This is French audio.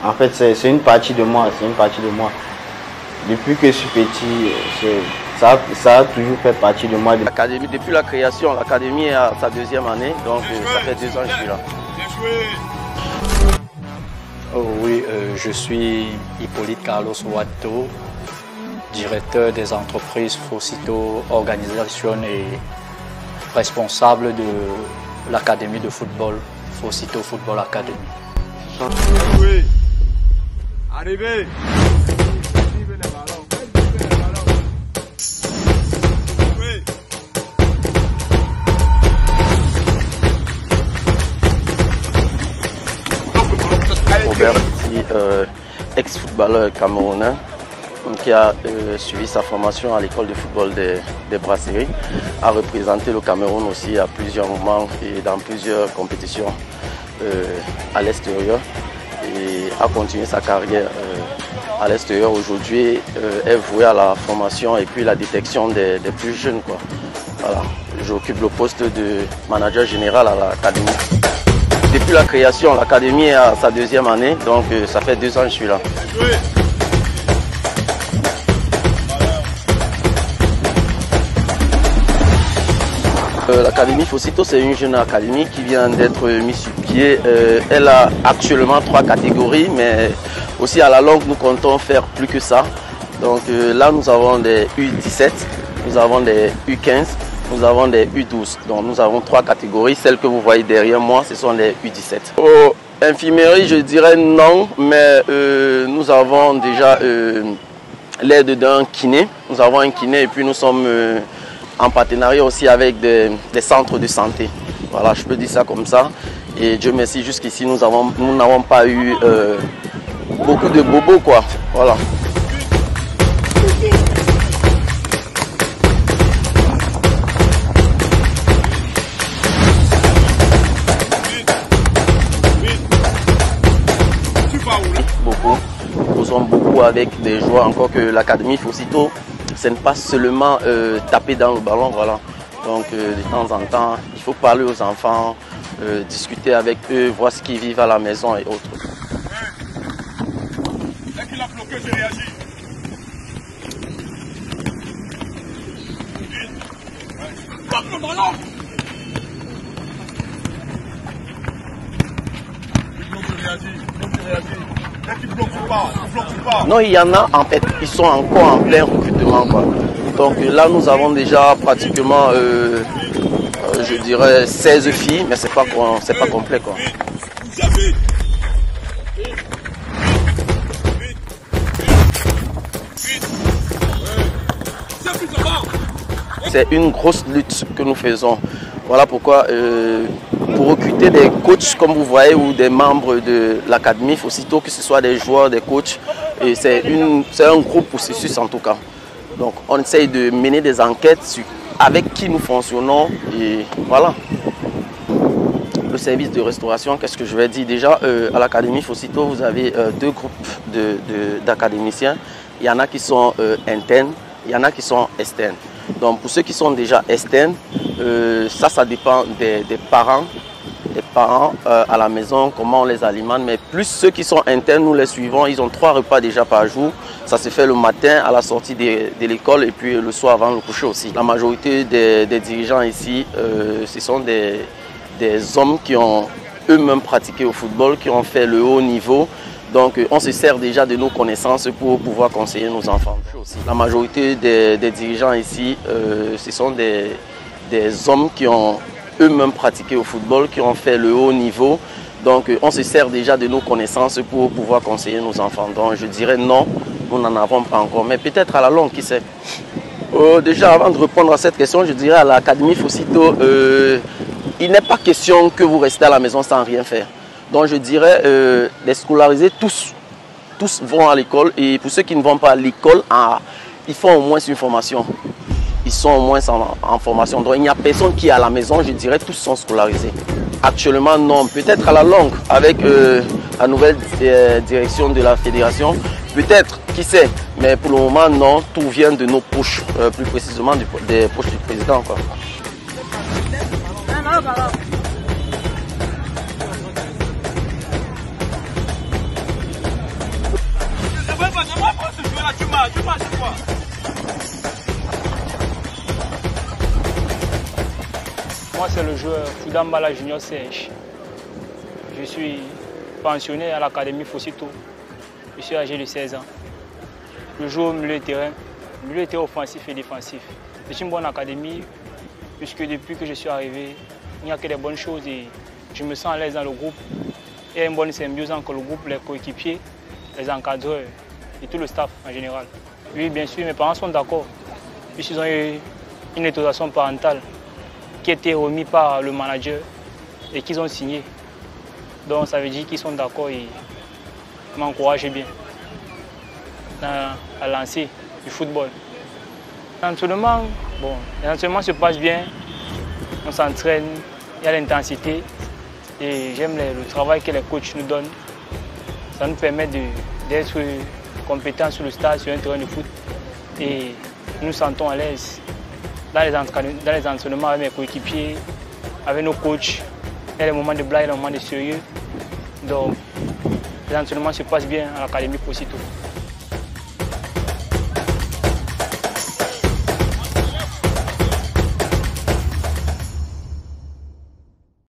En fait, c'est une partie de moi, c'est une partie de moi. Depuis que je suis petit, ça a toujours fait partie de moi. L'académie, depuis la création, l'académie est à sa 2e année, donc ça fait 2 ans que je suis là. Oh oui, je suis Hippolyte Carlos Watto, directeur des entreprises Fosito Organisation et responsable de l'académie de football, Fosito Football Academy. Oui. Arrivez. Robert, ex-footballeur camerounais, qui a suivi sa formation à l'école de football des Brasseries, a représenté le Cameroun aussi à plusieurs moments et dans plusieurs compétitions à l'extérieur et a continué sa carrière à l'extérieur. Aujourd'hui, est voué à la formation et puis la détection des plus jeunes, quoi. Voilà. J'occupe le poste de manager général à l'académie. Depuis la création, l'académie est à sa 2e année, donc ça fait 2 ans que je suis là. L'académie Fosito, c'est une jeune académie qui vient d'être mise sur pied. Elle a actuellement 3 catégories, mais aussi à la longue, nous comptons faire plus que ça. Donc là, nous avons des U17, nous avons des U15, nous avons des U12. Donc nous avons 3 catégories. Celles que vous voyez derrière moi, ce sont les U17. Aux infirmeries, je dirais non, mais nous avons déjà l'aide d'un kiné. Nous avons un kiné et puis nous sommes en partenariat aussi avec des centres de santé. Voilà, je peux dire ça comme ça. Et Dieu merci, jusqu'ici, nous n'avons pas eu beaucoup de bobos, quoi. Voilà. Nous causons beaucoup avec des joueurs, encore que l'académie Fosito, ce n'est pas seulement taper dans le ballon, voilà. Donc de temps en temps, il faut parler aux enfants, discuter avec eux, voir ce qu'ils vivent à la maison et autres. Dès qu'il a bloqué, j'ai réagi. Bloque le ballon. Il bloque, j'ai réagi. Dès qu'il bloque, tu pars. Non, il y en a en fait, ils sont encore en plein recrutement, quoi. Donc là, nous avons déjà pratiquement, je dirais, 16 filles, mais c'est pas complet, quoi. C'est une grosse lutte que nous faisons. Voilà pourquoi, pour recruter des coachs, comme vous voyez, ou des membres de l'académie, aussitôt que ce soit des joueurs, des coachs, c'est un gros processus en tout cas. Donc on essaye de mener des enquêtes sur avec qui nous fonctionnons et voilà. Le service de restauration, qu'est-ce que je vais dire? Déjà, à l'académie Fosito, vous avez 2 groupes d'académiciens. Il y en a qui sont internes, il y en a qui sont externes. Donc pour ceux qui sont déjà externes, ça dépend des parents. Les parents à la maison, comment on les alimente, mais plus ceux qui sont internes, nous les suivons, ils ont 3 repas déjà par jour. Ça se fait le matin à la sortie de l'école et puis le soir avant le coucher aussi. La majorité des dirigeants ici, ce sont des hommes qui ont eux-mêmes pratiqué au football, qui ont fait le haut niveau. Donc on se sert déjà de nos connaissances pour pouvoir conseiller nos enfants. La majorité des dirigeants ici, ce sont des hommes qui ont eux-mêmes pratiqué au football, qui ont fait le haut niveau. Donc on se sert déjà de nos connaissances pour pouvoir conseiller nos enfants. Donc je dirais non, nous n'en avons pas encore, mais peut-être à la longue, qui sait. Déjà avant de répondre à cette question, je dirais à l'académie Fosito, il n'est pas question que vous restez à la maison sans rien faire. Donc je dirais les scolariser tous vont à l'école et pour ceux qui ne vont pas à l'école, ils font au moins une formation. Ils sont au moins en formation. Donc il n'y a personne qui est à la maison, je dirais tous sont scolarisés. Actuellement non, peut-être à la longue avec la nouvelle direction de la fédération, peut-être, qui sait. Mais pour le moment non, tout vient de nos poches, plus précisément des poches du président, quoi. pas. Moi, c'est le joueur Foudambala Junior Serge. Je suis pensionné à l'Académie Fosito. Je suis âgé de 16 ans. Je joue au milieu de terrain offensif et défensif. C'est une bonne académie, puisque depuis que je suis arrivé, il n'y a que des bonnes choses et je me sens à l'aise dans le groupe. Il y a une bonne symbiose entre le groupe, les coéquipiers, les encadreurs et tout le staff en général. Oui, bien sûr, mes parents sont d'accord, puisqu'ils ont eu une autorisation parentale qui a été remise par le manager et qu'ils ont signé. Donc ça veut dire qu'ils sont d'accord et m'encouragent bien à lancer du football. L'entraînement, bon, l'entraînement se passe bien, on s'entraîne, il y a l'intensité et j'aime le travail que les coachs nous donnent. Ça nous permet d'être compétents sur le stade, sur un terrain de foot et nous nous sentons à l'aise dans les entraînements avec mes coéquipiers, avec nos coachs. Il y a les moments de blague, il y a les moments de sérieux. Donc, les entraînements se passent bien à l'Académie Fosito.